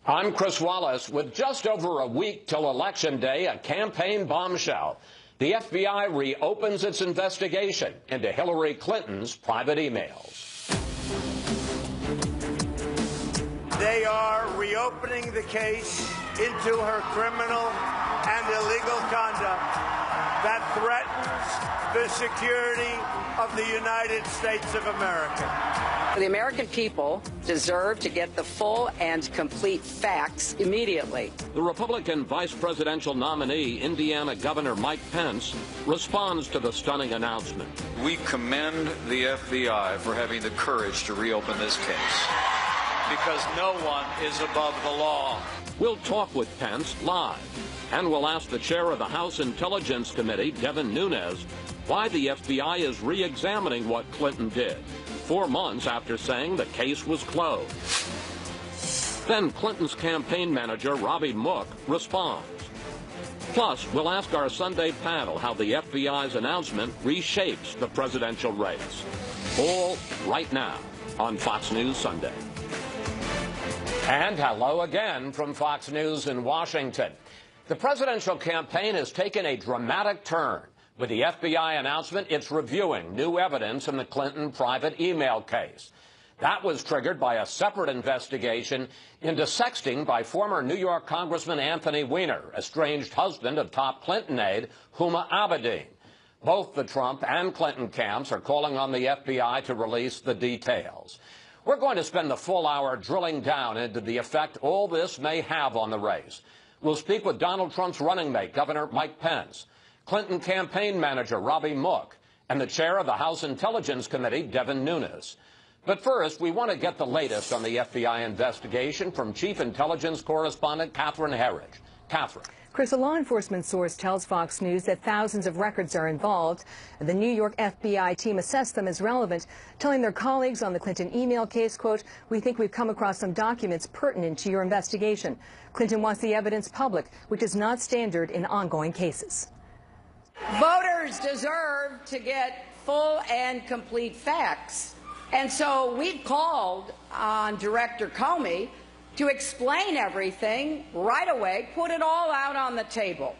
I'm Chris Wallace. With just over a week till Election Day, a campaign bombshell. The FBI reopens its investigation into Hillary Clinton's private emails. They are reopening the case into her criminal and illegal conduct that threatens the security of the United States of America. The American people deserve to get the full and complete facts immediately. The Republican vice presidential nominee, Indiana Governor Mike Pence, responds to the stunning announcement. We commend the FBI for having the courage to reopen this case, because no one is above the law. We'll talk with Pence live, and we'll ask the chair of the House Intelligence Committee, Devin Nunes, why the FBI is re-examining what Clinton did 4 months after saying the case was closed. Then Clinton's campaign manager, Robby Mook, responds. Plus, we'll ask our Sunday panel how the FBI's announcement reshapes the presidential race. All right now on Fox News Sunday. And hello again from Fox News in Washington. The presidential campaign has taken a dramatic turn. With the FBI announcement, it's reviewing new evidence in the Clinton private email case. That was triggered by a separate investigation into sexting by former New York Congressman Anthony Weiner, estranged husband of top Clinton aide Huma Abedin. Both the Trump and Clinton camps are calling on the FBI to release the details. We're going to spend the full hour drilling down into the effect all this may have on the race. We'll speak with Donald Trump's running mate, Governor Mike Pence, Clinton campaign manager Robby Mook, and the chair of the House Intelligence Committee, Devin Nunes. But first, we want to get the latest on the FBI investigation from Chief Intelligence Correspondent Catherine Herridge. Catherine. Chris, a law enforcement source tells Fox News that thousands of records are involved. The New York FBI team assessed them as relevant, telling their colleagues on the Clinton email case, quote, "We think we've come across some documents pertinent to your investigation. Clinton wants the evidence public, which is not standard in ongoing cases." Voters deserve to get full and complete facts. And so we've called on Director Comey to explain everything right away, put it all out on the table.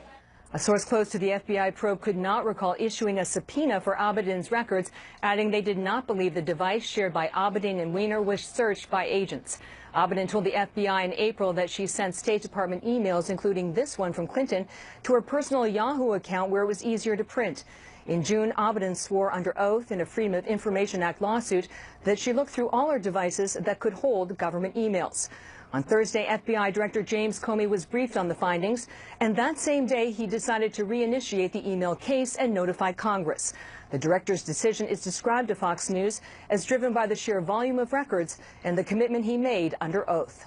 A source close to the FBI probe could not recall issuing a subpoena for Abedin's records, adding they did not believe the device shared by Abedin and Weiner was searched by agents. Abedin told the FBI in April that she sent State Department emails, including this one from Clinton, to her personal Yahoo account where it was easier to print. In June, Abedin swore under oath in a Freedom of Information Act lawsuit that she looked through all her devices that could hold government emails. On Thursday, FBI Director James Comey was briefed on the findings, and that same day he decided to reinitiate the email case and notify Congress. The director's decision is described to Fox News as driven by the sheer volume of records and the commitment he made under oath.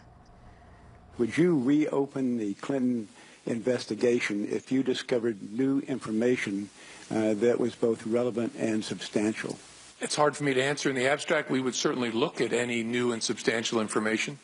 Would you reopen the Clinton investigation if you discovered new information that was both relevant and substantial? It's hard for me to answer in the abstract. We would certainly look at any new and substantial information.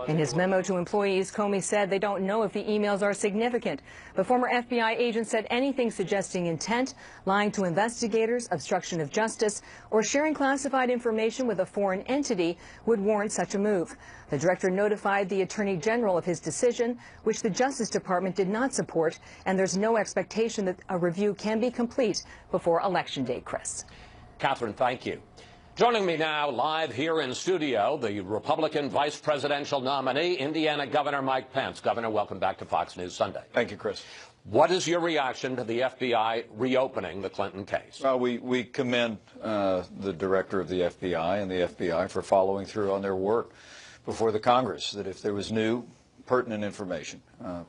In his memo to employees, Comey said they don't know if the emails are significant. The former FBI agent said anything suggesting intent, lying to investigators, obstruction of justice, or sharing classified information with a foreign entity would warrant such a move. The director notified the Attorney General of his decision, which the Justice Department did not support, and there's no expectation that a review can be complete before Election Day, Chris. Catherine, thank you. Joining me now live here in studio, the Republican vice presidential nominee, Indiana Governor Mike Pence. Governor, welcome back to Fox News Sunday. Thank you, Chris. What is your reaction to the FBI reopening the Clinton case? Well, we commend the director of the FBI and the FBI for following through on their work before the Congress, that if there was new, pertinent information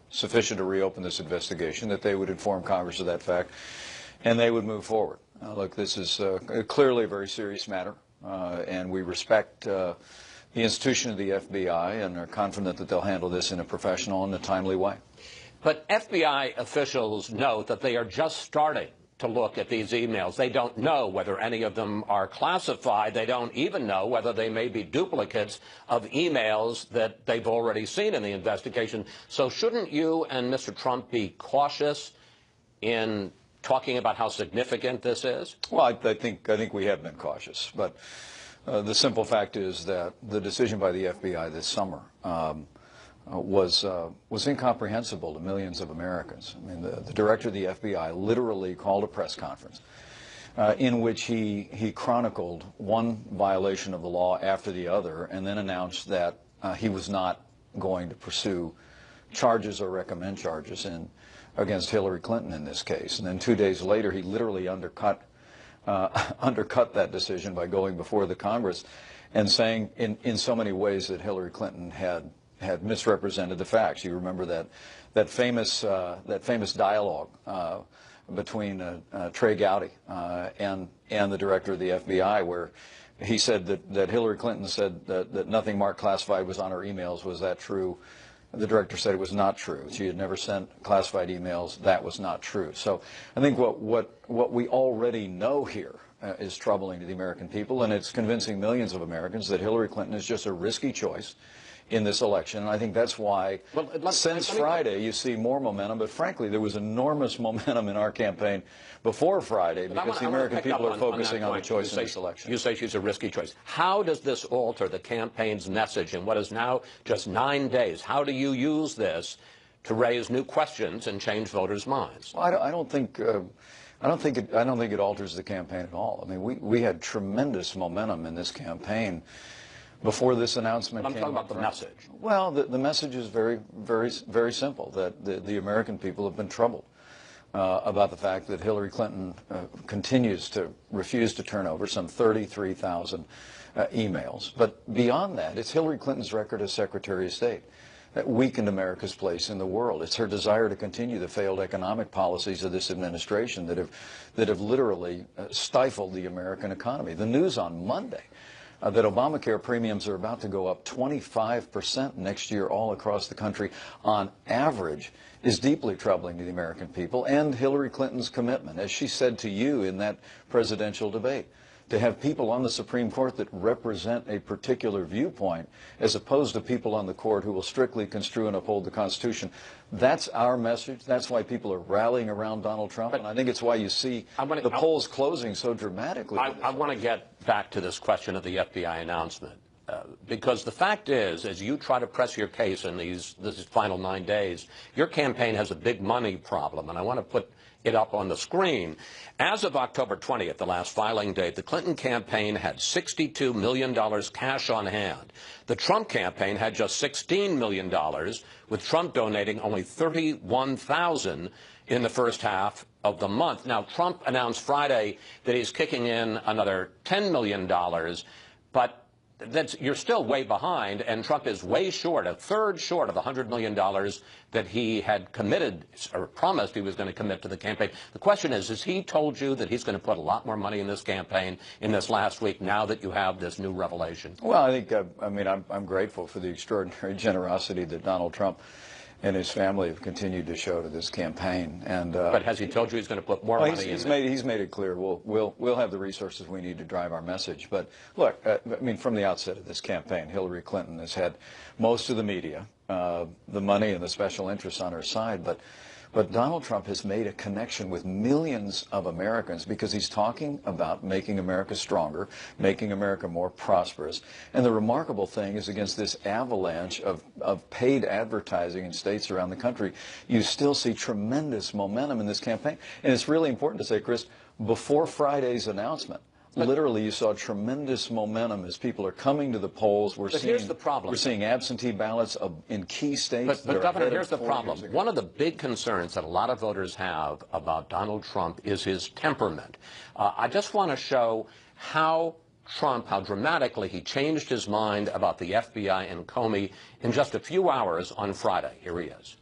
sufficient to reopen this investigation, that they would inform Congress of that fact and they would move forward. Look, this is clearly a very serious matter, and we respect the institution of the FBI and are confident that they'll handle this in a professional and a timely way. But FBI officials note that they are just starting to look at these emails. They don't know whether any of them are classified. They don't even know whether they may be duplicates of emails that they've already seen in the investigation. So shouldn't you and Mr. Trump be cautious in talking about how significant this is? Well, I think we have been cautious, but the simple fact is that the decision by the FBI this summer was incomprehensible to millions of Americans. I mean, the director of the FBI literally called a press conference in which he chronicled one violation of the law after the other, and then announced that he was not going to pursue charges or recommend charges against Hillary Clinton in this case. And then 2 days later, he literally undercut that decision by going before the Congress and saying in so many ways that Hillary Clinton had misrepresented the facts. You remember that famous dialogue between Trey Gowdy and the director of the FBI, where he said that Hillary Clinton said that nothing marked classified was on her emails. Was that true? The director said it was not true. She had never sent classified emails. That was not true. So I think what we already know here is troubling to the American people, and it's convincing millions of Americans that Hillary Clinton is just a risky choice in this election. And I think that's why since Friday you see more momentum. But frankly, there was enormous momentum in our campaign before Friday because the American people are focusing on the choice in this election. You say she's a risky choice. How does this alter the campaign's message in what is now just 9 days? How do you use this to raise new questions and change voters' minds? Well, I don't think it alters the campaign at all. I mean, we had tremendous momentum in this campaign before this announcement came. I'm talking about the message. Well, the message is very, very, very simple, that the American people have been troubled about the fact that Hillary Clinton continues to refuse to turn over some 33,000 emails. But beyond that, it's Hillary Clinton's record as Secretary of State that weakened America's place in the world. It's her desire to continue the failed economic policies of this administration that have literally stifled the American economy. The news on Monday that Obamacare premiums are about to go up 25% next year all across the country on average is deeply troubling to the American people, and Hillary Clinton's commitment, as she said to you in that presidential debate, to have people on the Supreme Court that represent a particular viewpoint as opposed to people on the court who will strictly construe and uphold the Constitution. That's our message. That's why people are rallying around Donald Trump, and I think it's why you see the polls closing so dramatically. I want to get back to this question of the FBI announcement, because the fact is, as you try to press your case in these final 9 days, your campaign has a big money problem, and I want to put it up on the screen. As of October 20th, the last filing date, the Clinton campaign had $62 million cash on hand. The Trump campaign had just $16 million, with Trump donating only $31,000 in the first half of the month. Now, Trump announced Friday that he's kicking in another $10 million, but you're still way behind, and Trump is way short, a third short of the $100 million that he had committed or promised he was going to commit to the campaign. The question is, has he told you that he's going to put a lot more money in this campaign in this last week now that you have this new revelation? Well, I think, I'm grateful for the extraordinary generosity that Donald Trump and his family have continued to show to this campaign. But has he told you he's going to put more money in it? He's made it clear we'll have the resources we need to drive our message. But look, from the outset of this campaign, Hillary Clinton has had most of the media, the money and the special interests on her side. But Donald Trump has made a connection with millions of Americans because he's talking about making America stronger, making America more prosperous. And the remarkable thing is, against this avalanche of paid advertising in states around the country, you still see tremendous momentum in this campaign. And it's really important to say, Chris, before Friday's announcement, literally, you saw tremendous momentum as people are coming to the polls. Here's the problem. We're seeing absentee ballots in key states. But Governor, here's the problem. One of the big concerns that a lot of voters have about Donald Trump is his temperament. I just want to show how dramatically he changed his mind about the FBI and Comey in just a few hours on Friday. Here he is.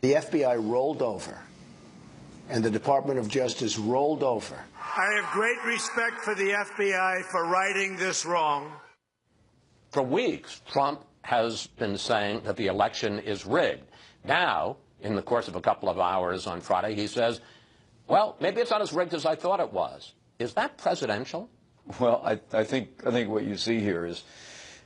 The FBI rolled over, and the Department of Justice rolled over. I have great respect for the FBI for righting this wrong. For weeks, Trump has been saying that the election is rigged. Now, in the course of a couple of hours on Friday, he says, well, maybe it's not as rigged as I thought it was. Is that presidential? Well, I think what you see here is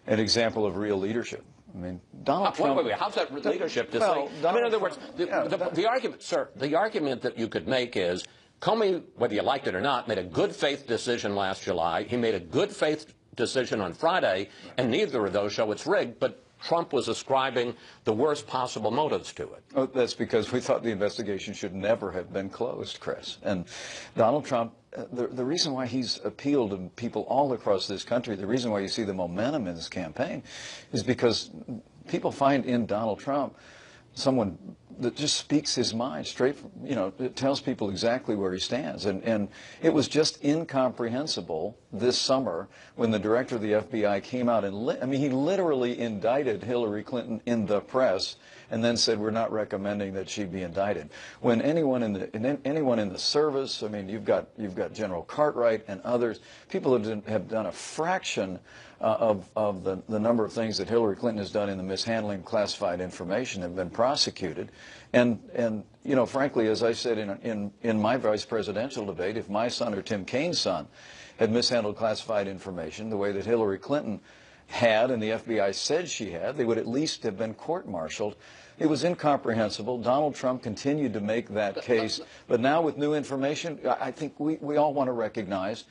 an example of real leadership. I mean, Donald Trump. Wait. How's that leadership to say? In other words, the argument, sir, the argument that you could make is Comey, whether you liked it or not, made a good faith decision last July. He made a good faith decision on Friday, and neither of those show it's rigged. But Trump was ascribing the worst possible motives to it. Oh, that's because we thought the investigation should never have been closed, Chris. And Donald Trump, the reason why he's appealed to people all across this country, the reason why you see the momentum in this campaign, is because people find in Donald Trump someone that just speaks his mind straight, it tells people exactly where he stands. And it was just incomprehensible this summer when the director of the FBI came out and, he literally indicted Hillary Clinton in the press and then said, we're not recommending that she be indicted. When anyone in the service, you've got General Cartwright and others, people have done a fraction of the number of things that Hillary Clinton has done in the mishandling of classified information have been prosecuted. And frankly, as I said in my vice presidential debate, if my son or Tim Kaine's son had mishandled classified information the way that Hillary Clinton had and the FBI said she had, they would at least have been court-martialed. It was incomprehensible. Donald Trump continued to make that case. But now with new information, I think we all want to recognize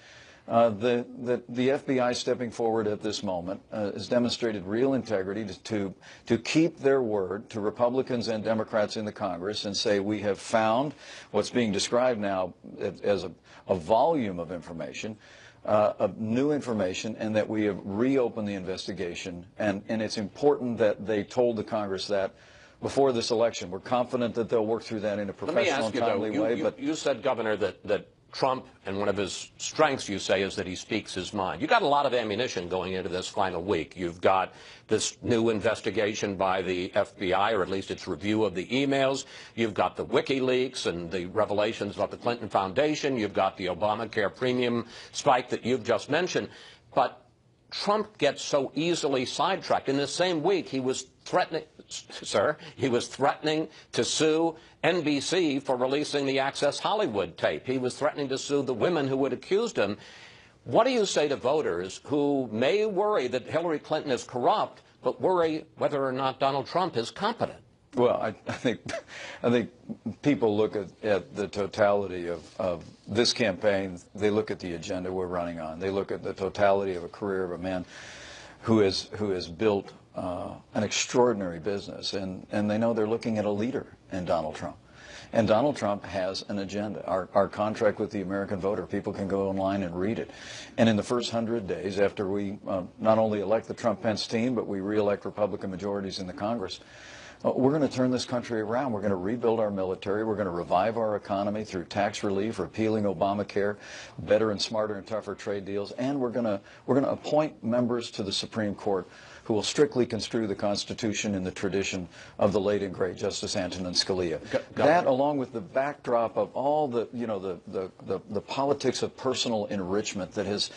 that the FBI stepping forward at this moment has demonstrated real integrity to keep their word to Republicans and Democrats in the Congress and say we have found what's being described now as a volume of information, of new information, and that we have reopened the investigation. And it's important that they told the Congress that before this election. We're confident that they'll work through that in a professional and timely way. But you said, Governor, that Trump, and one of his strengths, you say, is that he speaks his mind. You got a lot of ammunition going into this final week. You've got this new investigation by the FBI, or at least its review of the emails. You've got the WikiLeaks and the revelations about the Clinton Foundation. You've got the Obamacare premium spike that you've just mentioned. But Trump gets so easily sidetracked. In the same week, he was threatening to sue NBC for releasing the Access Hollywood tape. He was threatening to sue the women who had accused him. What do you say to voters who may worry that Hillary Clinton is corrupt, but worry whether or not Donald Trump is competent? Well, I think people look at the totality of this campaign. They look at the agenda we're running on. They look at the totality of a career of a man who has built an extraordinary business, and they know they're looking at a leader in Donald Trump. And Donald Trump has an agenda. Our contract with the American voter, people can go online and read it. And in the first 100 days after we not only elect the Trump-Pence team, but we re-elect Republican majorities in the Congress, we're going to turn this country around. We're going to rebuild our military. We're going to revive our economy through tax relief, repealing Obamacare, better and smarter and tougher trade deals, and we're going to appoint members to the Supreme Court who will strictly construe the Constitution in the tradition of the late and great Justice Antonin Scalia. That, along with the backdrop of all the politics of personal enrichment that has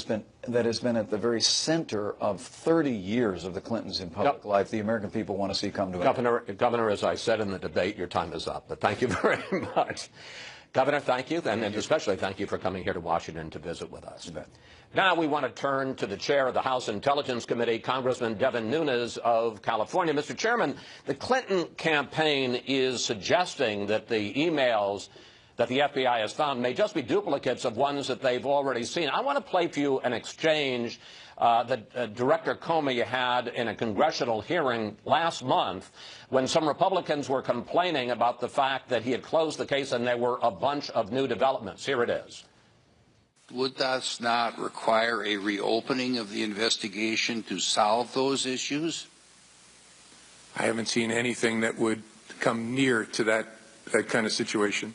been at the very center of 30 years of the Clintons in public life, the American people want to see come to an end. Governor, as I said in the debate, your time is up. But thank you very much. Governor, thank you, and especially thank you for coming here to Washington to visit with us. Now we want to turn to the chair of the House Intelligence Committee, Congressman Devin Nunes of California. Mr. Chairman, the Clinton campaign is suggesting that the emails that the FBI has found may just be duplicates of ones that they've already seen. I want to play for you an exchange that Director Comey had in a congressional hearing last month when some Republicans were complaining about the fact that he had closed the case and there were a bunch of new developments. Here it is. Would that not require a reopening of the investigation to solve those issues? I haven't seen anything that would come near to that kind of situation.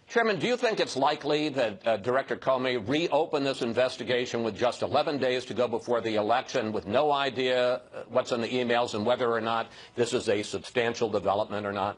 Chairman, do you think it's likely that Director Comey reopen this investigation with just 11 days to go before the election with no idea what's in the emails and whether or not this is a substantial development or not?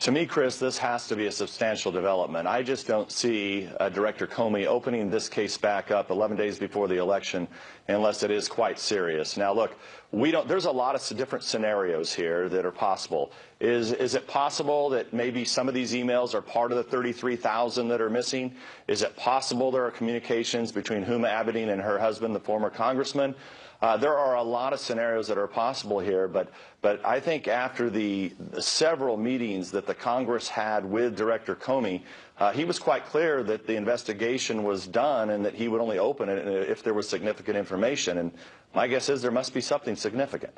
To me, Chris, this has to be a substantial development. I just don't see Director Comey opening this case back up 11 days before the election unless it is quite serious. Now, look, there's a lot of different scenarios here that are possible. Is it possible that maybe some of these emails are part of the 33,000 that are missing? Is it possible there are communications between Huma Abedin and her husband, the former congressman? There are a lot of scenarios that are possible here, but I think after the several meetings that the Congress had with Director Comey, he was quite clear that the investigation was done and that he would only open it if there was significant information. And my guess is there must be something significant.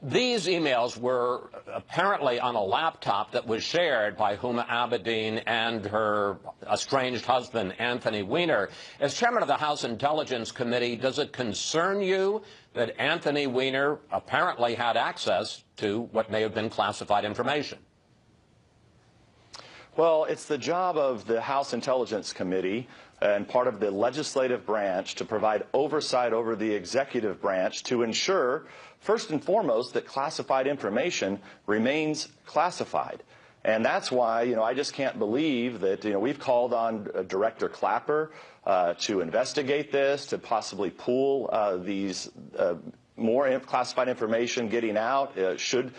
These emails were apparently on a laptop that was shared by Huma Abedin and her estranged husband, Anthony Weiner. As chairman of the House Intelligence Committee, does it concern you that Anthony Weiner apparently had access to what may have been classified information? Well, it's the job of the House Intelligence Committee and part of the legislative branch to provide oversight over the executive branch to ensure, first and foremost, that classified information remains classified. And that's why, I just can't believe that, we've called on Director Clapper to investigate this, to possibly pool these more classified information getting out. Should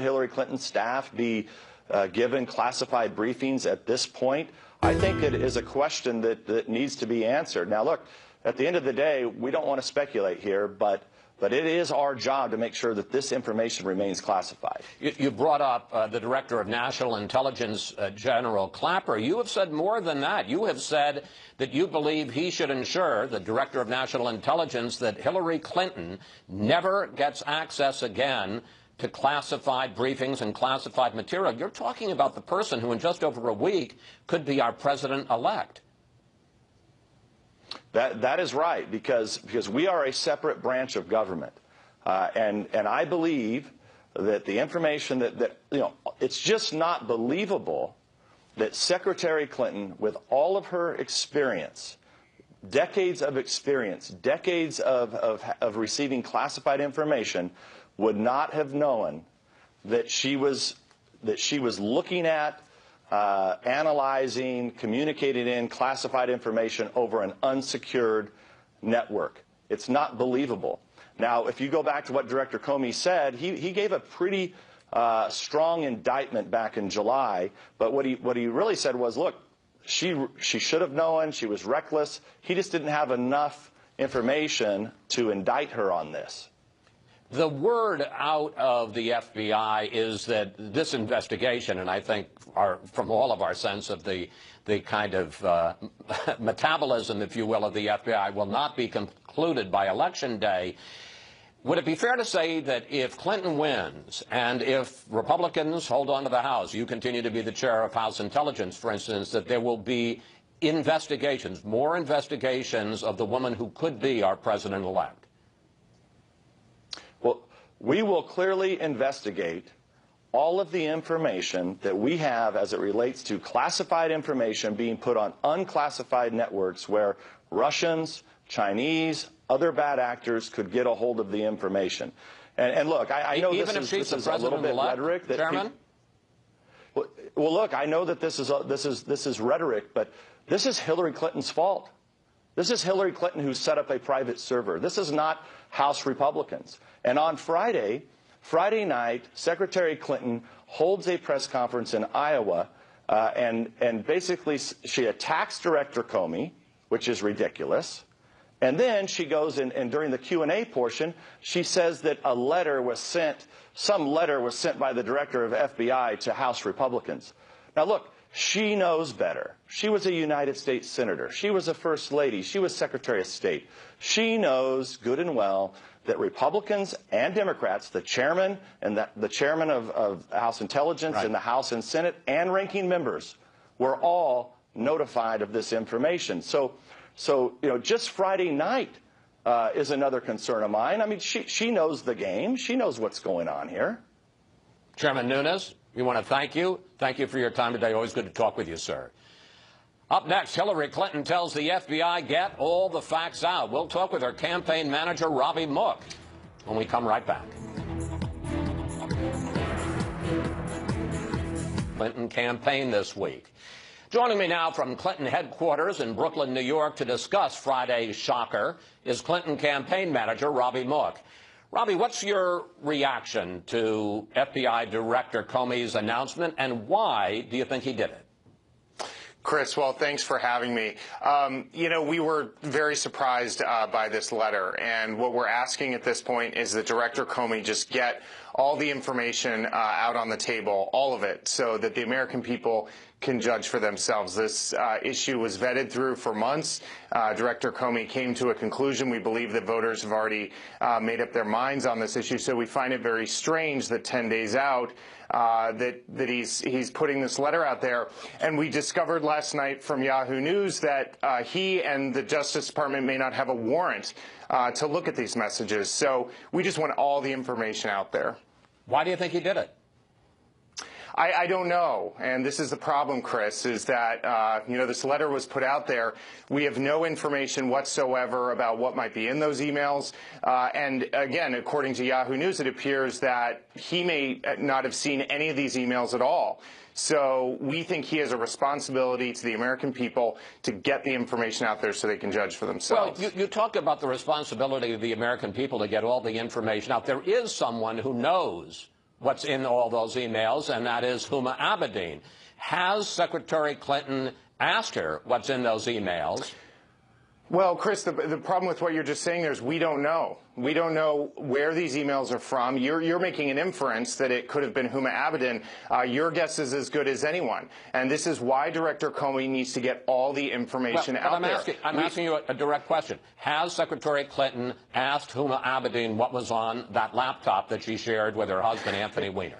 Hillary Clinton's staff be given classified briefings at this point? I think it is a question that needs to be answered. Now, look, at the end of the day, we don't want to speculate here, but it is our job to make sure that this information remains classified. You brought up the Director of National Intelligence, General Clapper. You have said more than that. You have said that you believe he should ensure, the Director of National Intelligence, that Hillary Clinton never gets access again to classified briefings and classified material. You're talking about the person who in just over a week could be our president-elect. That is right, because we are a separate branch of government. And I believe that the information that it's just not believable that Secretary Clinton, with all of her experience, decades of experience, decades of receiving classified information, would not have known that she was looking at, analyzing, communicating in classified information over an unsecured network. It's not believable. Now, if you go back to what Director Comey said, he gave a pretty strong indictment back in July, but what he really said was, look, she should have known, she was reckless. He just didn't have enough information to indict her on this. The word out of the FBI is that this investigation, and I think from all of our sense of the kind of metabolism, if you will, of the FBI, will not be concluded by Election Day. Would it be fair to say that if Clinton wins and if Republicans hold on to the House, you continue to be the chair of House Intelligence, for instance, that there will be investigations, more investigations of the woman who could be our president-elect? Well, we will clearly investigate all of the information that we have as it relates to classified information being put on unclassified networks where Russians, Chinese, other bad actors could get a hold of the information. And look, I know even this if is a little bit rhetoric. Chairman? Well, look, I know that this is rhetoric, but this is Hillary Clinton's fault. This is Hillary Clinton who set up a private server. This is not House Republicans. And on Friday night, Secretary Clinton holds a press conference in Iowa, and basically she attacks Director Comey, which is ridiculous. And then she goes and during the Q&A portion, she says that some letter was sent by the director of FBI to House Republicans. Now look, she knows better. She was a United States Senator. She was a First Lady. She was Secretary of State. She knows good and well that Republicans and Democrats, the chairman and the chairman of House Intelligence and the House and Senate and ranking members were all notified of this information. So just Friday night is another concern of mine. I mean, she knows the game. She knows what's going on here. Chairman Nunes, we want to thank you. Thank you for your time today. Always good to talk with you, sir. Up next, Hillary Clinton tells the FBI, get all the facts out. We'll talk with her campaign manager, Robby Mook, when we come right back. Clinton campaign this week. Joining me now from Clinton headquarters in Brooklyn, New York, to discuss Friday's shocker is Clinton campaign manager Robby Mook. Robby, what's your reaction to FBI Director Comey's announcement, and why do you think he did it? Chris, well, thanks for having me. We were very surprised by this letter, and what we're asking at this point is that Director Comey just get all the information out on the table, all of it, so that the American people can judge for themselves. This issue was vetted through for months. Director Comey came to a conclusion. We believe that voters have already made up their minds on this issue, so we find it very strange that 10 days out that he's putting this letter out there. And we discovered last night from Yahoo News that he and the Justice Department may not have a warrant to look at these messages. So we just want all the information out there. Why do you think he did it? I don't know, and this is the problem, Chris, is that, this letter was put out there. We have no information whatsoever about what might be in those emails. And again, according to Yahoo News, it appears that he may not have seen any of these emails at all. So we think he has a responsibility to the American people to get the information out there so they can judge for themselves. Well, you talk about the responsibility of the American people to get all the information out. There is someone who knows what's in all those emails, and that is Huma Abedin. Has Secretary Clinton asked her what's in those emails? Well, Chris, the problem with what you're just saying there is we don't know. We don't know where these emails are from. You're making an inference that it could have been Huma Abedin. Your guess is as good as anyone. And this is why Director Comey needs to get all the information out there. I'm asking you a direct question. Has Secretary Clinton asked Huma Abedin what was on that laptop that she shared with her husband, Anthony Weiner?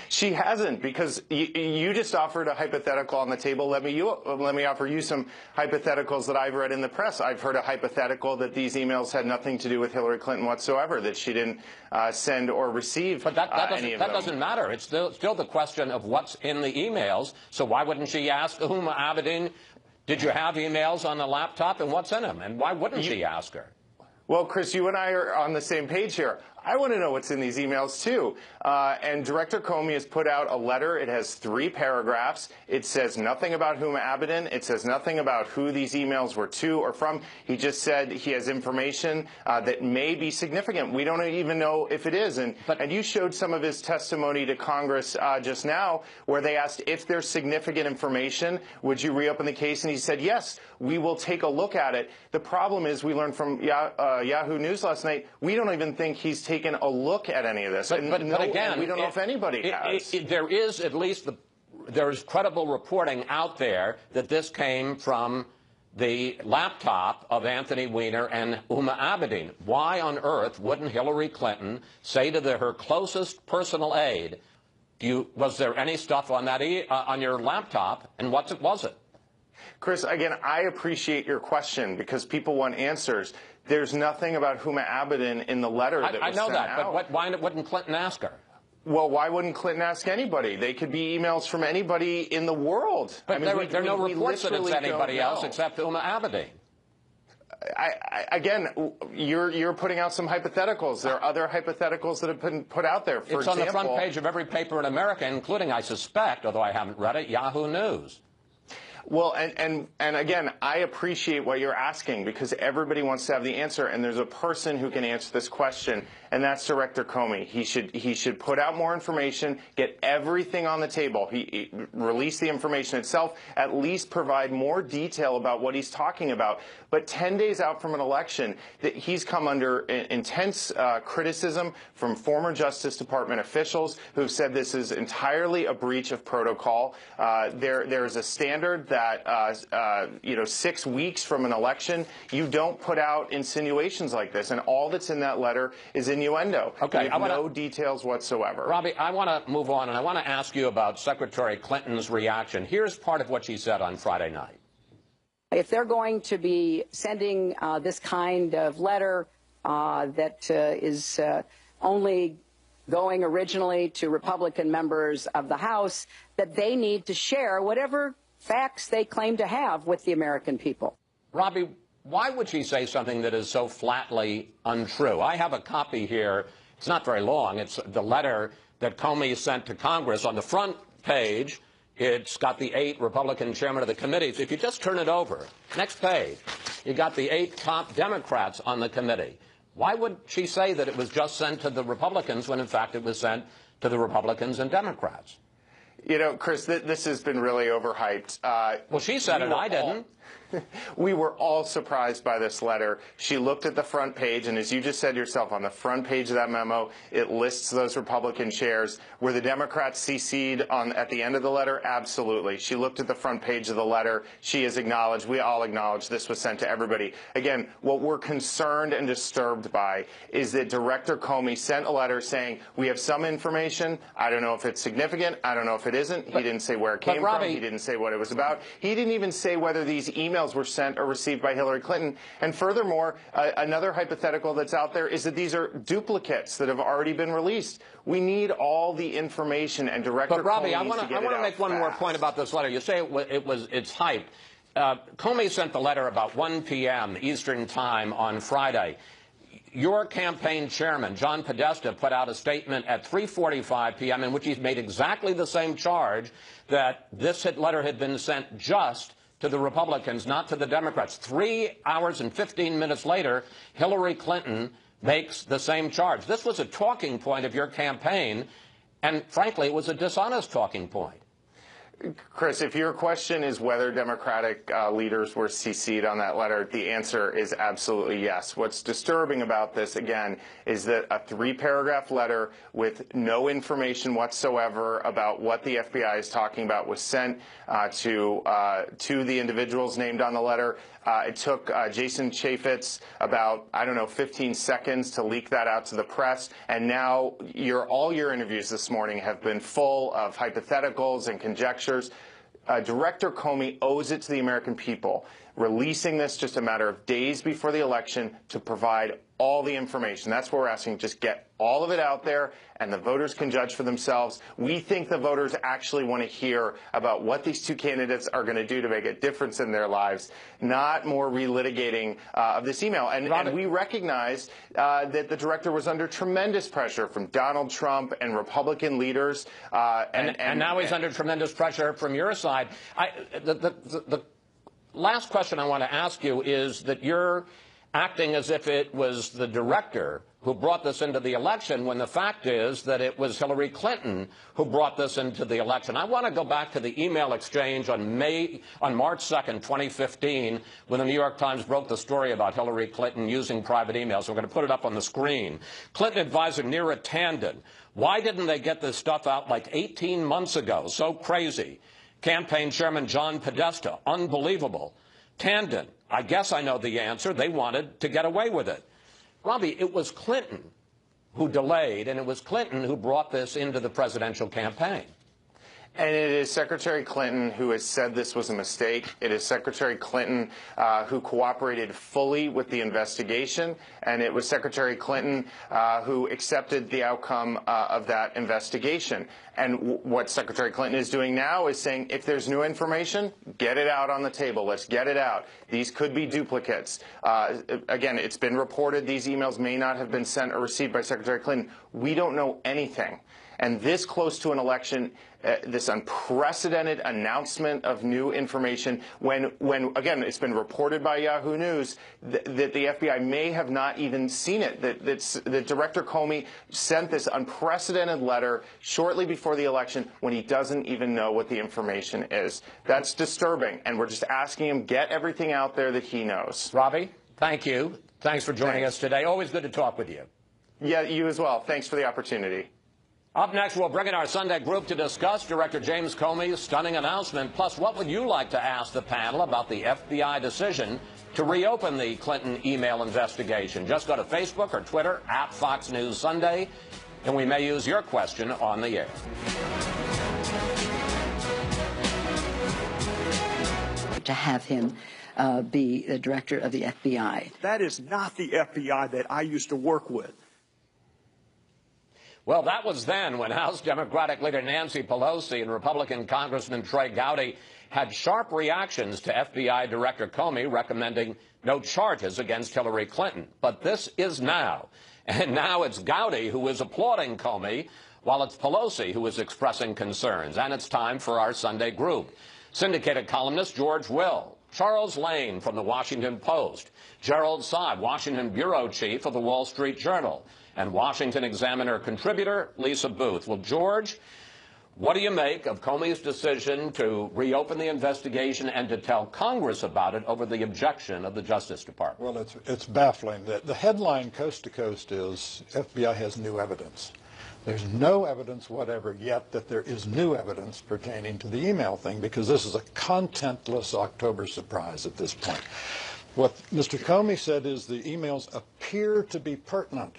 She hasn't, because you just offered a hypothetical on the table. Let me offer you some hypotheticals that I've read in the press. I've heard a hypothetical that these emails had nothing to do with Hillary Clinton whatsoever, that she didn't send or receive any of them. That doesn't matter. It's still the question of what's in the emails. So why wouldn't she ask Huma Abedin, did you have emails on the laptop and what's in them? And why wouldn't she ask her? Well, Chris, you and I are on the same page here. I want to know what's in these emails, too. And Director Comey has put out a letter. It has 3 paragraphs. It says nothing about Huma Abedin. It says nothing about who these emails were to or from. He just said he has information that may be significant. We don't even know if it is. And you showed some of his testimony to Congress just now, where they asked if there's significant information, would you reopen the case? And he said, yes, we will take a look at it. The problem is, we learned from Yahoo News last night, we don't even think he's taken a look at any of this. But again, we don't know if anybody has. There is at least there's credible reporting out there that this came from the laptop of Anthony Weiner and Huma Abedin. Why on earth wouldn't Hillary Clinton say to her closest personal aide, was there any stuff on that on your laptop, and what was it? Chris, again, I appreciate your question because people want answers. There's nothing about Huma Abedin in the letter that was I know sent that, out. but why wouldn't Clinton ask her? Well, why wouldn't Clinton ask anybody? They could be emails from anybody in the world. But there are no reports that it's anybody else except Huma Abedin. Again, you're putting out some hypotheticals. There are other hypotheticals that have been put out there. For example, on the front page of every paper in America, including, I suspect, although I haven't read it, Yahoo News. Well, and again, I appreciate what you're asking because everybody wants to have the answer, and there's a person who can answer this question, and that's Director Comey. He should put out more information, get everything on the table. He release the information itself, at least provide more detail about what he's talking about. But 10 days out from an election, he's come under intense criticism from former Justice Department officials who've said this is entirely a breach of protocol. There is a standard that 6 weeks from an election, you don't put out insinuations like this, and all that's in that letter is innuendo. Okay, no details whatsoever. Robby, I want to move on, and I want to ask you about Secretary Clinton's reaction. Here's part of what she said on Friday night. If they're going to be sending this kind of letter that is only going originally to Republican members of the House, that they need to share whatever facts they claim to have with the American people. Robby, why would she say something that is so flatly untrue? I have a copy here. It's not very long. It's the letter that Comey sent to Congress. On the front page, it's got the 8 Republican chairmen of the committees. If you just turn it over, next page, you got the 8 top Democrats on the committee. Why would she say that it was just sent to the Republicans when, in fact, it was sent to the Republicans and Democrats? You know, Chris, this has been really overhyped. Well, she said it. I didn't. We were all surprised by this letter. She looked at the front page, and as you just said yourself, on the front page of that memo, it lists those Republican chairs. Were the Democrats CC'd at the end of the letter? Absolutely. She looked at the front page of the letter. She has acknowledged, we all acknowledge, this was sent to everybody. Again, what we're concerned and disturbed by is that Director Comey sent a letter saying, we have some information. I don't know if it's significant. I don't know if it isn't. He didn't say where it came from. He didn't say what it was about. He didn't even say whether these emails were sent or received by Hillary Clinton. And furthermore, another hypothetical that's out there is that these are duplicates that have already been released. We need all the information, and Director But Robby, Comey I want to make one more point about this letter. You say it's hyped. Comey sent the letter about 1 p.m. Eastern Time on Friday. Your campaign chairman, John Podesta, put out a statement at 3:45 p.m. in which he made exactly the same charge, that this letter had been sent just to the Republicans, not to the Democrats. 3 hours and 15 minutes later, Hillary Clinton makes the same charge. This was a talking point of your campaign, and frankly, it was a dishonest talking point. Chris, if your question is whether Democratic leaders were CC'd on that letter, the answer is absolutely yes. What's disturbing about this, again, is that a 3-paragraph letter with no information whatsoever about what the FBI is talking about was sent to the individuals named on the letter. It took Jason Chaffetz about, 15 seconds to leak that out to the press, and now all your interviews this morning have been full of hypotheticals and conjectures. Director Comey owes it to the American people, releasing this just a matter of days before the election, to provide all the information. That's what we're asking. Just get all of it out there, and the voters can judge for themselves. We think the voters actually want to hear about what these two candidates are going to do to make a difference in their lives, not more relitigating of this email. And we recognize that the director was under tremendous pressure from Donald Trump and Republican leaders. And now he's under tremendous pressure from your side. The last question I want to ask you is that you're acting as if it was the director who brought this into the election, when the fact is that it was Hillary Clinton who brought this into the election. I want to go back to the email exchange on March 2nd, 2015, when the New York Times broke the story about Hillary Clinton using private emails. We're going to put it up on the screen. Clinton advisor Neera Tanden: why didn't they get this stuff out like 18 months ago? So crazy. Campaign chairman John Podesta: unbelievable. Tanden: I guess I know the answer. They wanted to get away with it. Robby, it was Clinton who delayed, and it was Clinton who brought this into the presidential campaign. And it is Secretary Clinton who has said this was a mistake. It is Secretary Clinton who cooperated fully with the investigation, and it was Secretary Clinton who accepted the outcome of that investigation. And what Secretary Clinton is doing now is saying, if there's new information, get it out on the table. Let's get it out. These could be duplicates. Again, it's been reported these emails may not have been sent or received by Secretary Clinton. We don't know anything. And this close to an election, this unprecedented announcement of new information, when again, it's been reported by Yahoo News that the FBI may have not even seen it, that Director Comey sent this unprecedented letter shortly before the election when he doesn't even know what the information is. That's disturbing, and we're just asking him, get everything out there that he knows. Robby, thank you. Thanks for joining us today. Always good to talk with you. Yeah, you as well. Thanks for the opportunity. Up next, we'll bring in our Sunday group to discuss Director James Comey's stunning announcement. Plus, what would you like to ask the panel about the FBI decision to reopen the Clinton email investigation? Just go to Facebook or Twitter at Fox News Sunday, and we may use your question on the air. To have him be the director of the FBI. That is not the FBI that I used to work with. Well, that was then, when House Democratic leader Nancy Pelosi and Republican Congressman Trey Gowdy had sharp reactions to FBI Director Comey recommending no charges against Hillary Clinton. But this is now. And now it's Gowdy who is applauding Comey, while it's Pelosi who is expressing concerns. And it's time for our Sunday group. Syndicated columnist George Will, Charles Lane from the Washington Post, Gerald Saad, Washington bureau chief of the Wall Street Journal, and Washington Examiner contributor Lisa Booth. Well, George, what do you make of Comey's decision to reopen the investigation and to tell Congress about it over the objection of the Justice Department? Well, it's baffling. The headline coast to coast is FBI has new evidence. There's no evidence whatever yet that there is new evidence pertaining to the email thing, because this is a contentless October surprise at this point. What Mr. Comey said is the emails appear to be pertinent.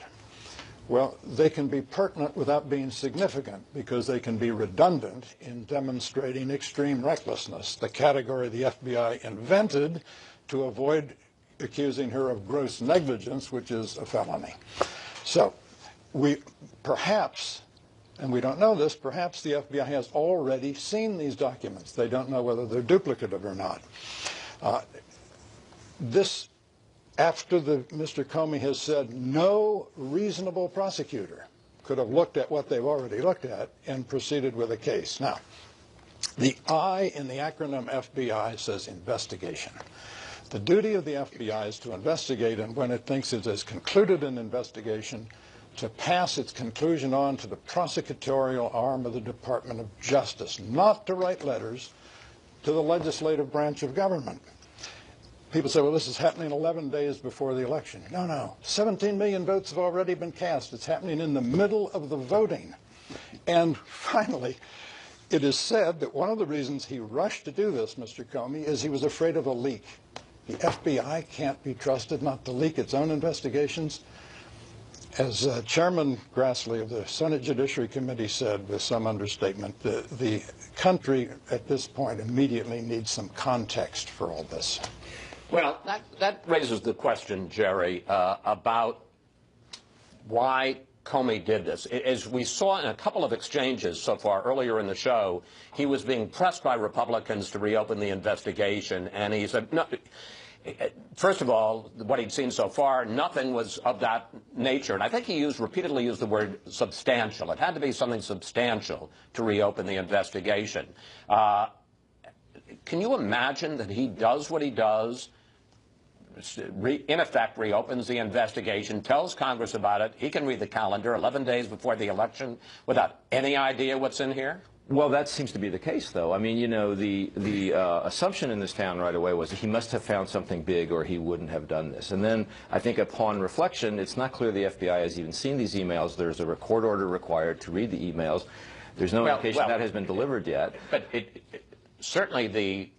Well, they can be pertinent without being significant, because they can be redundant in demonstrating extreme recklessness, the category the FBI invented to avoid accusing her of gross negligence, which is a felony. So we perhaps, and we don't know this, perhaps the FBI has already seen these documents. They don't know whether they're duplicative or not. After Mr. Comey has said no reasonable prosecutor could have looked at what they've already looked at and proceeded with a case. Now, the I in the acronym FBI says investigation. The duty of the FBI is to investigate, and when it thinks it has concluded an investigation, to pass its conclusion on to the prosecutorial arm of the Department of Justice, not to write letters to the legislative branch of government. People say, well, this is happening 11 days before the election. No, no. 17 million votes have already been cast. It's happening in the middle of the voting. And finally, it is said that one of the reasons he rushed to do this, Mr. Comey, is he was afraid of a leak. The FBI can't be trusted not to leak its own investigations. As Chairman Grassley of the Senate Judiciary Committee said with some understatement, the country at this point immediately needs some context for all this. Well, that raises the question, Jerry, about why Comey did this. As we saw in a couple of exchanges so far earlier in the show, he was being pressed by Republicans to reopen the investigation, and he said, no. First of all, what he'd seen so far, nothing was of that nature. And I think he repeatedly used the word substantial. It had to be something substantial to reopen the investigation. Can you imagine that he does what he does, in effect reopens the investigation, tells Congress about it, he can read the calendar 11 days before the election without any idea what's in here? Well, that seems to be the case, though. I mean, you know, the assumption in this town right away was that he must have found something big or he wouldn't have done this. And then I think upon reflection, it's not clear the FBI has even seen these emails. There's a record order required to read the emails. There's no indication that has been delivered yet. But certainly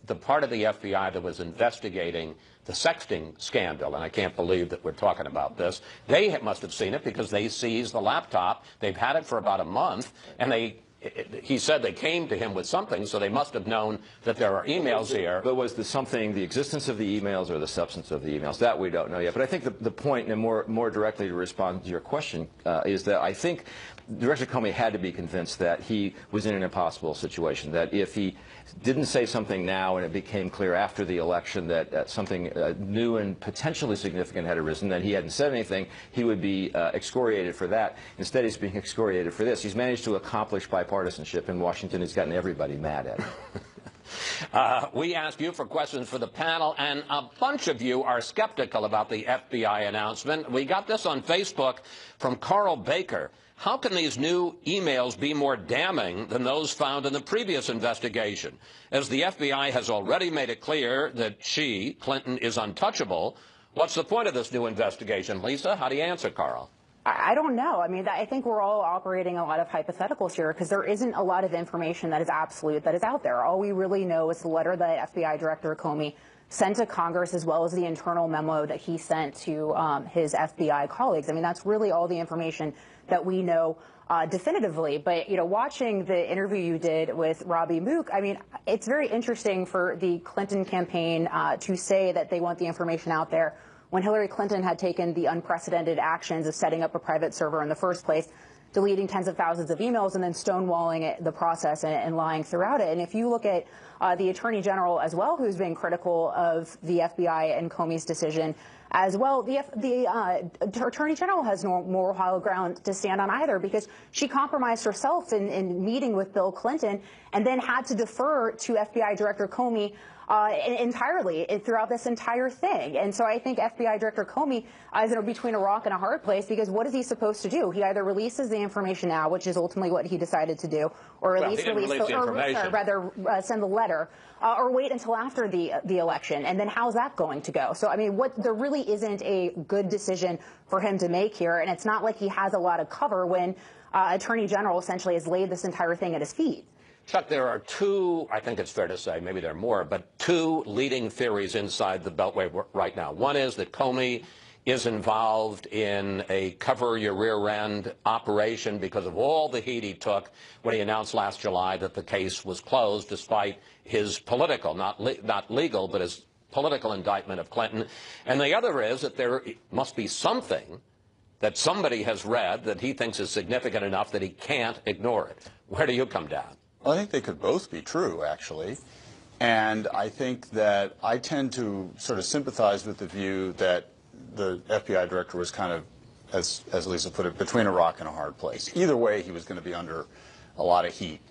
the part of the FBI that was investigating the sexting scandal, and I can't believe that we're talking about this, they must have seen it because they seized the laptop. They've had it for about a month, and he said they came to him with something, so they must have known that there are emails here. But was the something the existence of the emails or the substance of the emails? That we don't know yet. But I think the point, and more directly to respond to your question, is that I think Director Comey had to be convinced that he was in an impossible situation, that if he didn't say something now and it became clear after the election that something new and potentially significant had arisen, that he hadn't said anything, he would be excoriated for that. Instead, he's being excoriated for this. He's managed to accomplish bipartisanship in Washington. He's gotten everybody mad at it. We asked you for questions for the panel, and a bunch of you are skeptical about the FBI announcement. We got this on Facebook from Carl Baker. How can these new emails be more damning than those found in the previous investigation? As the FBI has already made it clear that she, Clinton, is untouchable, what's the point of this new investigation? Lisa, how do you answer, Carl? I don't know. I mean, I think we're all operating a lot of hypotheticals here because there isn't a lot of information that is absolute that is out there. All we really know is the letter that FBI Director Comey sent to Congress, as well as the internal memo that he sent to his FBI colleagues. I mean, that's really all the information that we know definitively. But, you know, watching the interview you did with Robby Mook, I mean, it's very interesting for the Clinton campaign to say that they want the information out there when Hillary Clinton had taken the unprecedented actions of setting up a private server in the first place, deleting tens of thousands of emails, and then stonewalling the process and lying throughout it. And if you look at the Attorney General as well, who's been critical of the FBI and Comey's decision as well, the Attorney General has no moral high ground to stand on either, because she compromised herself in meeting with Bill Clinton and then had to defer to FBI Director Comey entirely throughout this entire thing. And so I think FBI Director Comey is between a rock and a hard place, because what is he supposed to do? He either releases the information now, which is ultimately what he decided to do, or at least send the letter, or wait until after the election. And then how's that going to go? So, I mean, there really isn't a good decision for him to make here. And it's not like he has a lot of cover when Attorney General essentially has laid this entire thing at his feet. Chuck, there are two, I think it's fair to say, maybe there are more, but two leading theories inside the Beltway right now. One is that Comey is involved in a cover-your-rear-end operation because of all the heat he took when he announced last July that the case was closed, despite his political, not legal, but his political indictment of Clinton. And the other is that there must be something that somebody has read that he thinks is significant enough that he can't ignore it. Where do you come down? Well, I think they could both be true, actually. And I think that I tend to sort of sympathize with the view that the FBI director was kind of, as Lisa put it, between a rock and a hard place. Either way, he was going to be under a lot of heat.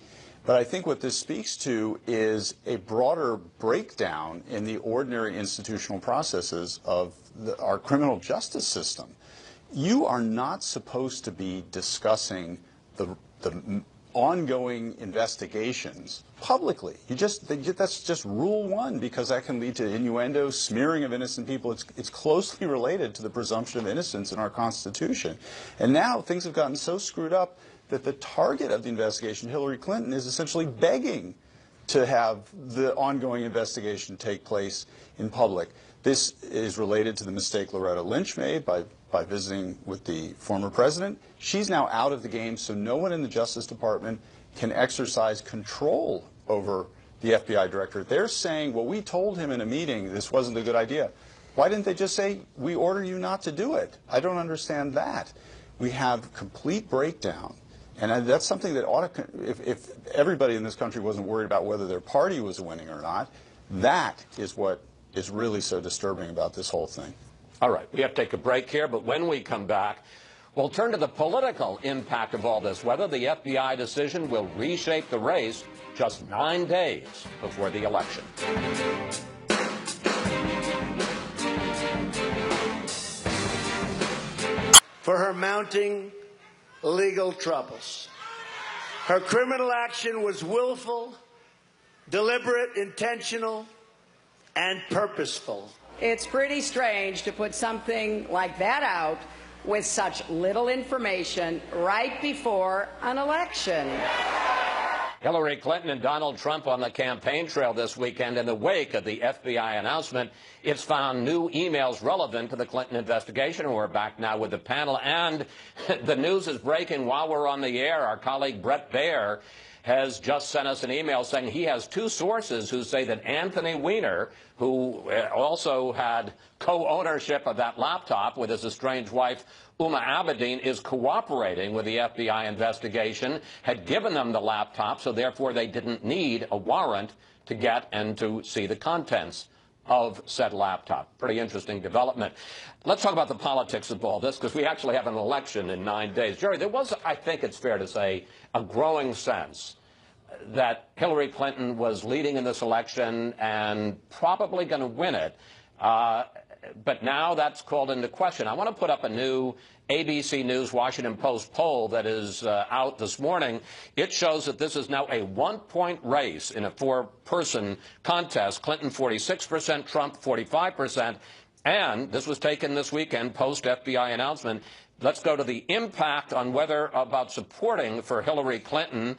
But I think what this speaks to is a broader breakdown in the ordinary institutional processes of our criminal justice system. You are not supposed to be discussing the ongoing investigations publicly. That's just rule one, because that can lead to innuendo, smearing of innocent people. It's closely related to the presumption of innocence in our Constitution. And now things have gotten so screwed up that the target of the investigation, Hillary Clinton, is essentially begging to have the ongoing investigation take place in public. This is related to the mistake Loretta Lynch made by visiting with the former president. She's now out of the game, so no one in the Justice Department can exercise control over the FBI director. They're saying, well, we told him in a meeting this wasn't a good idea. Why didn't they just say, we order you not to do it? I don't understand that. We have complete breakdown. And that's something that ought to, if everybody in this country wasn't worried about whether their party was winning or not, that is what is really so disturbing about this whole thing. All right, we have to take a break here, but when we come back, we'll turn to the political impact of all this, whether the FBI decision will reshape the race just 9 days before the election. For her mounting legal troubles. Her criminal action was willful, deliberate, intentional, and purposeful. It's pretty strange to put something like that out with such little information right before an election. Hillary Clinton and Donald Trump on the campaign trail this weekend. In the wake of the FBI announcement, it's found new emails relevant to the Clinton investigation. We're back now with the panel, and the news is breaking while we're on the air. Our colleague Brett Baer has just sent us an email saying he has two sources who say that Anthony Weiner, who also had co-ownership of that laptop with his estranged wife, Uma Abedin, is cooperating with the FBI investigation, had given them the laptop, so therefore they didn't need a warrant to get and to see the contents of said laptop. Pretty interesting development. Let's talk about the politics of all this, because we actually have an election in 9 days. Jerry, there was, I think it's fair to say, a growing sense that Hillary Clinton was leading in this election and probably going to win it. But now that's called into question. I want to put up a new ABC News Washington Post poll that is out this morning. It shows that this is now a one-point race in a four-person contest. Clinton 46%, Trump 45%. And this was taken this weekend post-FBI announcement. Let's go to the impact on whether about supporting for Hillary Clinton.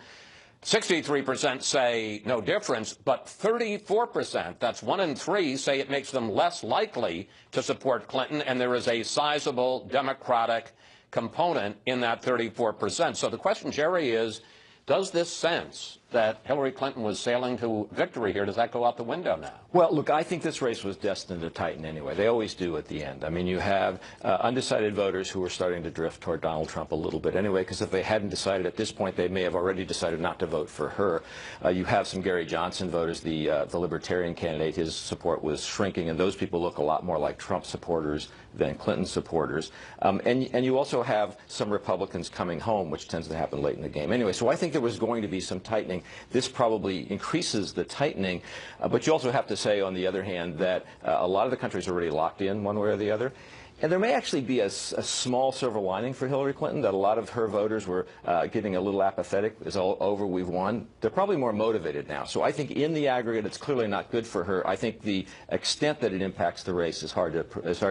63% say no difference, but 34%, that's 1 in 3, say it makes them less likely to support Clinton, and there is a sizable Democratic component in that 34%. So the question, Jerry, is, does this sense that Hillary Clinton was sailing to victory here, does that go out the window now? Well, look, I think this race was destined to tighten anyway. They always do at the end. I mean, you have undecided voters who are starting to drift toward Donald Trump a little bit anyway, because if they hadn't decided at this point, they may have already decided not to vote for her. You have some Gary Johnson voters, the Libertarian candidate. His support was shrinking, and those people look a lot more like Trump supporters than Clinton supporters. And you also have some Republicans coming home, which tends to happen late in the game. Anyway, so I think there was going to be some tightening. this probably increases the tightening. But you also have to say, on the other hand, that a lot of the countries are already locked in one way or the other. And there may actually be a small silver lining for Hillary Clinton, that a lot of her voters were getting a little apathetic. It's all over, we've won. They're probably more motivated now. So I think in the aggregate, it's clearly not good for her. I think the extent that it impacts the race is hard to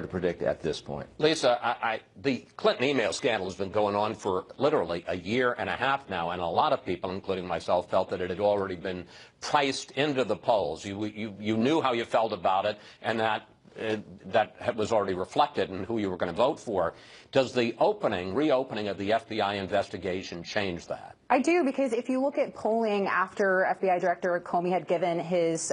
predict at this point. Lisa, the Clinton email scandal has been going on for literally a year and a half now, and a lot of people, including myself, felt that it had already been priced into the polls. You knew how you felt about it, and that was already reflected in who you were going to vote for. Does the reopening of the FBI investigation change that? I do, because if you look at polling after FBI Director Comey had given his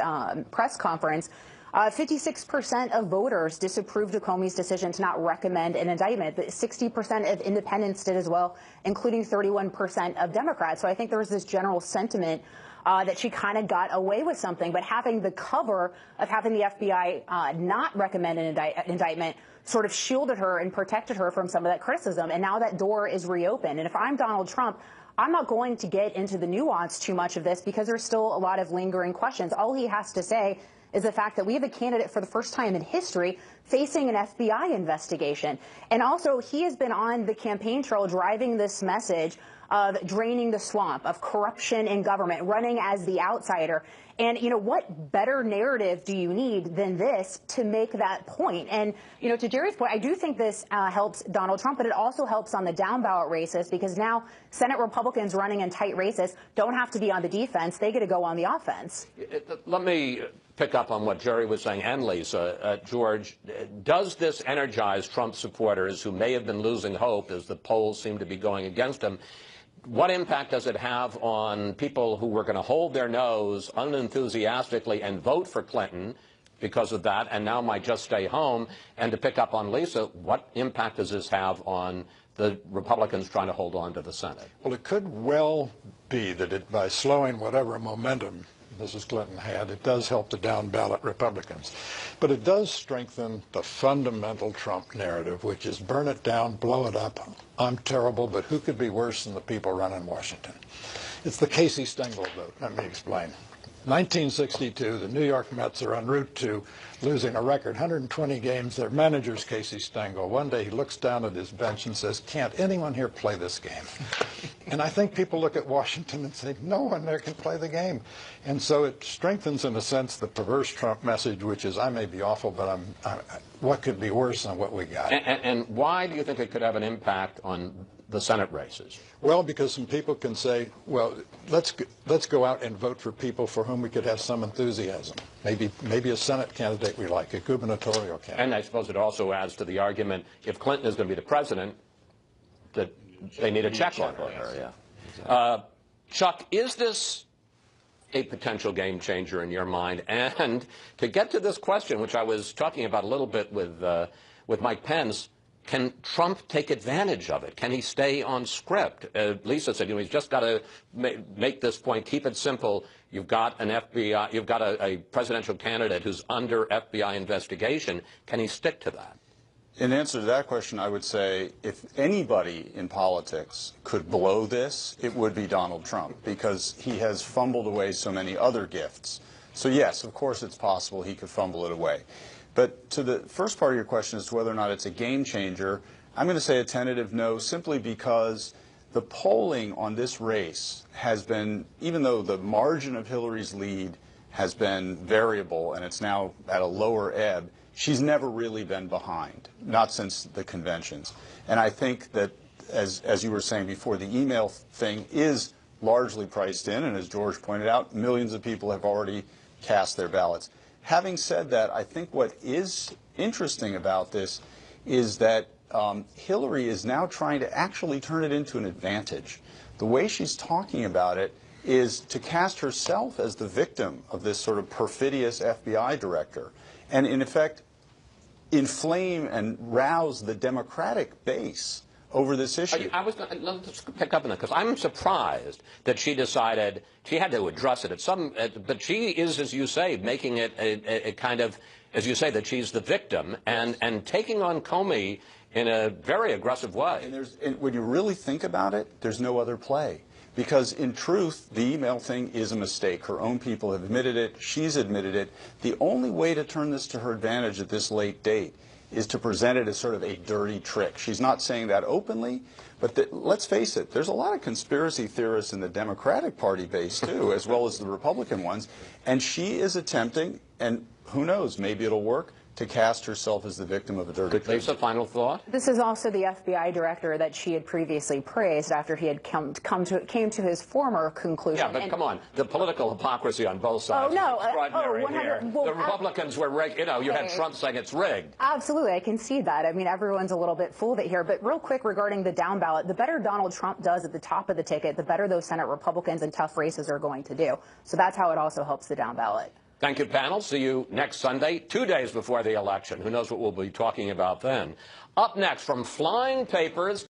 press conference, 56% of voters disapproved of Comey's decision to not recommend an indictment. 60% of independents did as well, including 31% of Democrats. So I think there was this general sentiment that she kind of got away with something. But having the cover of having the FBI not recommend an indictment sort of shielded her and protected her from some of that criticism. And now that door is reopened. And if I'm Donald Trump, I'm not going to get into the nuance too much of this, because there's still a lot of lingering questions. All he has to say is the fact that we have a candidate for the first time in history facing an FBI investigation. And also, he has been on the campaign trail driving this message of draining the swamp, of corruption in government, running as the outsider. And, you know, what better narrative do you need than this to make that point? And, you know, to Jerry's point, I do think this helps Donald Trump, but it also helps on the down ballot races, because now Senate Republicans running in tight races don't have to be on the defense. They get to go on the offense. Let me pick up on what Jerry was saying, and Lisa. George, does this energize Trump supporters who may have been losing hope as the polls seem to be going against him? What impact does it have on people who were going to hold their nose unenthusiastically and vote for Clinton because of that, and now might just stay home? And to pick up on Lisa, what impact does this have on the Republicans trying to hold on to the Senate? Well, it could well be that by slowing whatever momentum Mrs. Clinton had, it does help the down-ballot Republicans. But it does strengthen the fundamental Trump narrative, which is burn it down, blow it up. I'm terrible, but who could be worse than the people running Washington? It's the Casey Stengel vote. Let me explain. 1962, the New York Mets are en route to losing a record 120 games. Their manager's Casey Stengel. One day he looks down at his bench and says, "Can't anyone here play this game?" And I think people look at Washington and say, no one there can play the game. And so it strengthens, in a sense, the perverse Trump message, which is, I may be awful, but what could be worse than what we got? And why do you think it could have an impact on the Senate races? Well, because some people can say, well, let's go out and vote for people for whom we could have some enthusiasm. Maybe a Senate candidate we like, a gubernatorial candidate. And I suppose it also adds to the argument, if Clinton is going to be the president, that they need a check on her. Yeah. Chuck, is this a potential game changer in your mind? And to get to this question, which I was talking about a little bit with Mike Pence, can Trump take advantage of it? Can he stay on script? Lisa said, he's just got to make this point, keep it simple. You've got an FBI, you've got a presidential candidate who's under FBI investigation. Can he stick to that? In answer to that question, I would say if anybody in politics could blow this, it would be Donald Trump, because he has fumbled away so many other gifts. So yes, of course it's possible he could fumble it away. But to the first part of your question as to whether or not it's a game changer, I'm going to say a tentative no, simply because the polling on this race has been, even though the margin of Hillary's lead has been variable and it's now at a lower ebb, she's never really been behind, not since the conventions. And I think that, as you were saying before, the email thing is largely priced in, and as George pointed out, millions of people have already cast their ballots. Having said that, I think what is interesting about this is that Hillary is now trying to actually turn it into an advantage. The way she's talking about it is to cast herself as the victim of this sort of perfidious FBI director, and in effect inflame and rouse the Democratic base over this issue. Let's pick up on that, because I'm surprised that she decided she had to address it at some, but she is, as you say, making it a kind of, as you say, that she's the victim and taking on Comey in a very aggressive way. And when you really think about it, there's no other play. Because in truth, the email thing is a mistake. Her own people have admitted it. She's admitted it. The only way to turn this to her advantage at this late date is to present it as sort of a dirty trick. She's not saying that openly, but let's face it, there's a lot of conspiracy theorists in the Democratic Party base, too, as well as the Republican ones, and she is attempting, and who knows, maybe it'll work, to cast herself as the victim of a dirty trick. Lisa, final thought? This is also the FBI director that she had previously praised after he had came to his former conclusion. Yeah, but come on, the political hypocrisy on both sides. Oh, no. Is extraordinary 100, here. well, the Republicans were rigged. You know, you had Trump saying it's rigged. Absolutely, I can see that. I mean, everyone's a little bit full of it here. But real quick regarding the down ballot, the better Donald Trump does at the top of the ticket, the better those Senate Republicans in tough races are going to do. So that's how it also helps the down ballot. Thank you, panel. See you next Sunday, 2 days before the election. Who knows what we'll be talking about then. Up next, from flying papers